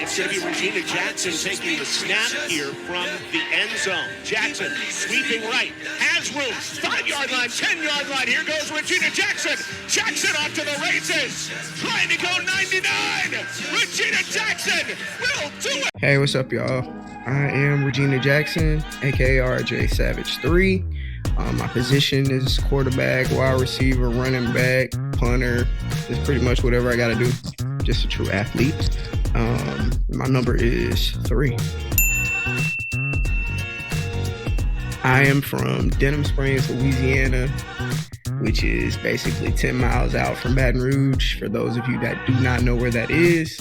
It's going to be Regena Jackson taking the snap here from the end zone. Jackson sweeping right, has room, 5-yard line, 10-yard line. Here goes Regena Jackson. Jackson off to the races, trying to go 99. Regena Jackson will do it. Hey, what's up, y'all? I am Regena Jackson, aka RJ Savage 3. My position is quarterback, wide receiver, running back, punter. It's pretty much whatever I got to do. Just a true athlete. My number is 3. I am from Denham Springs, Louisiana, which is basically 10 miles out from Baton Rouge, for those of you that do not know where that is.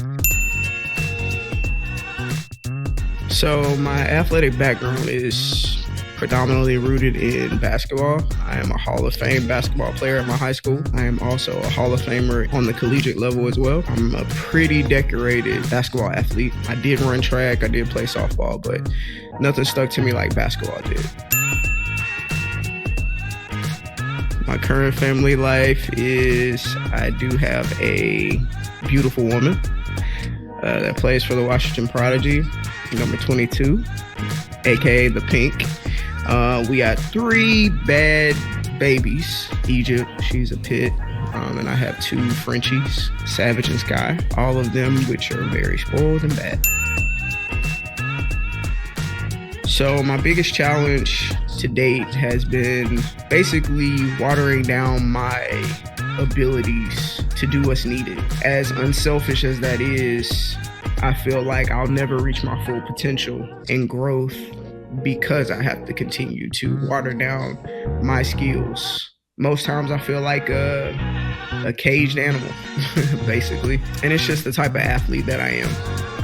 So my athletic background is predominantly rooted in basketball. I am a Hall of Fame basketball player at my high school. I am also a Hall of Famer on the collegiate level as well. I'm a pretty decorated basketball athlete. I did run track, I did play softball, but nothing stuck to me like basketball did. My current family life is I do have a beautiful woman that plays for the Washington Prodigy, number 22, aka the Pink. We got 3 bad babies. Egypt, she's a pit, and I have 2 Frenchies, Savage and Sky, all of them which are very spoiled and bad. So my biggest challenge to date has been basically watering down my abilities to do what's needed. As unselfish as that is, I feel like I'll never reach my full potential and growth because I have to continue to water down my skills. Most times I feel like a caged animal, basically. And it's just the type of athlete that I am.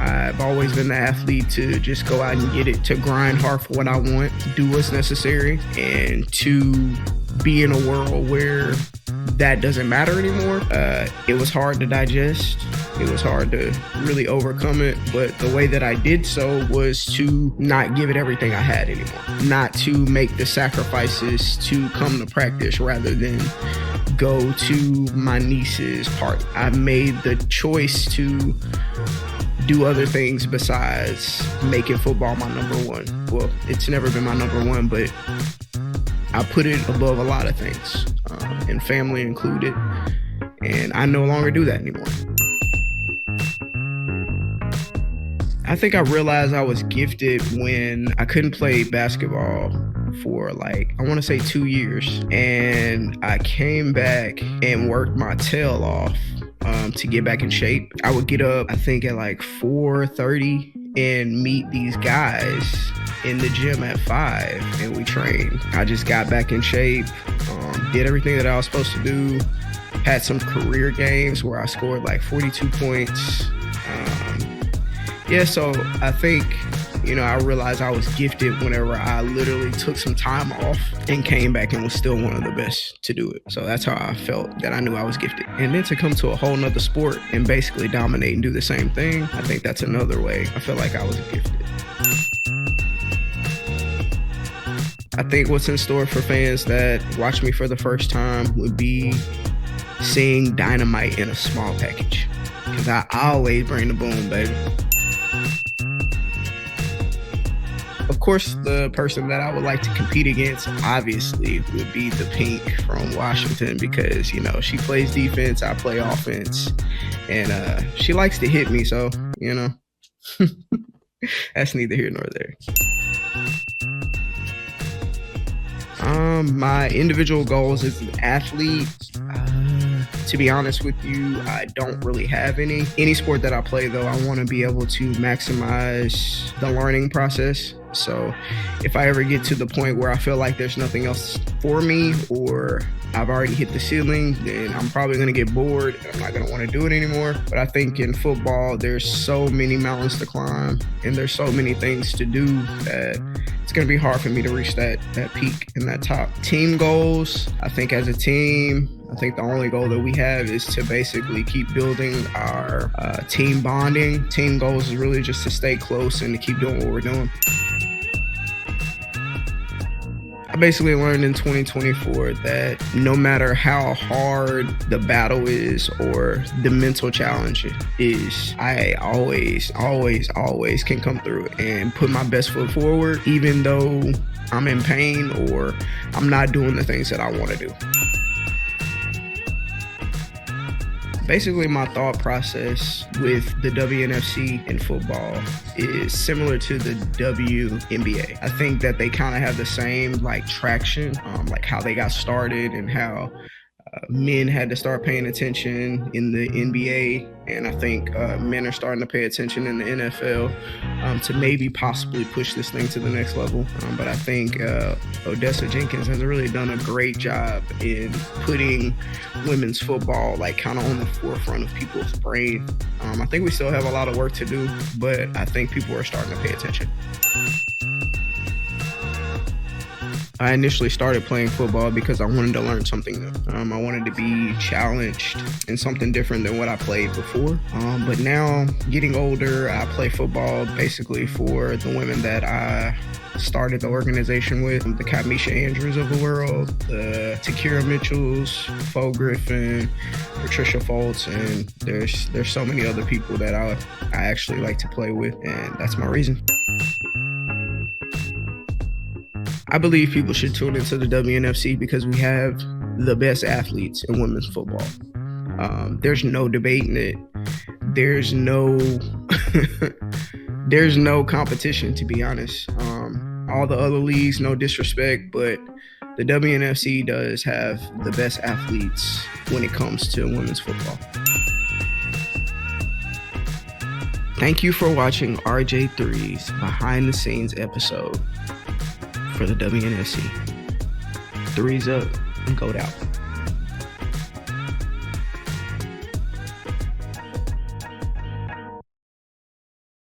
I've always been the athlete to just go out and get it, to grind hard for what I want, do what's necessary, and to be in a world where that doesn't matter anymore. It was hard to digest. It was hard to really overcome it, but the way that I did so was to not give it everything I had anymore. Not to make the sacrifices to come to practice rather than go to my niece's party. I made the choice to do other things besides making football my number one. Well, it's never been my number one, but I put it above a lot of things, and family included, and I no longer do that anymore. I think I realized I was gifted when I couldn't play basketball for I want to say 2 years, and I came back and worked my tail off to get back in shape. I would get up, I think at 4:30 and meet these guys in the gym at 5, and we trained. I just got back in shape, did everything that I was supposed to do, had some career games where I scored 42 points. So I think, I realized I was gifted whenever I literally took some time off and came back and was still one of the best to do it. So that's how I felt that I knew I was gifted. And then to come to a whole nother sport and basically dominate and do the same thing, I think that's another way I feel like I was gifted. I think what's in store for fans that watch me for the first time would be seeing dynamite in a small package. Because I always bring the boom, baby. Of course, the person that I would like to compete against, obviously, would be the Pink from Washington because, she plays defense, I play offense, and she likes to hit me, so, that's neither here nor there. My individual goals as an athlete, to be honest with you, I don't really have any. Any sport that I play, though, I want to be able to maximize the learning process. So if I ever get to the point where I feel like there's nothing else for me or I've already hit the ceiling, then I'm probably going to get bored and I'm not going to want to do it anymore. But I think in football, there's so many mountains to climb and there's so many things to do that it's going to be hard for me to reach that peak and that top. Team goals, I think as a team, I think the only goal that we have is to basically keep building our team bonding. Team goals is really just to stay close and to keep doing what we're doing. I basically learned in 2024 that no matter how hard the battle is or the mental challenge is, I always can come through and put my best foot forward, even though I'm in pain or I'm not doing the things that I want to do. Basically, my thought process with the WNFC in football is similar to the WNBA. I think that they kind of have the same like traction, like how they got started and how men had to start paying attention in the NBA, and I think men are starting to pay attention in the NFL to maybe possibly push this thing to the next level. But I think Odessa Jenkins has really done a great job in putting women's football like kind of on the forefront of people's brain. I think we still have a lot of work to do, but I think people are starting to pay attention. I initially started playing football because I wanted to learn something new. I wanted to be challenged in something different than what I played before. But now, getting older, I play football basically for the women that I started the organization with, the Kamisha Andrews of the world, the Takira Mitchells, Fo Griffin, Patricia Fultz, and there's so many other people that I actually like to play with, and that's my reason. I believe people should tune into the WNFC because we have the best athletes in women's football. There's no debating it. There's no there's no competition, to be honest. All the other leagues, no disrespect, but the WNFC does have the best athletes when it comes to women's football. Thank you for watching RJ3's behind the scenes episode for the WNFC. Threes up and goat out.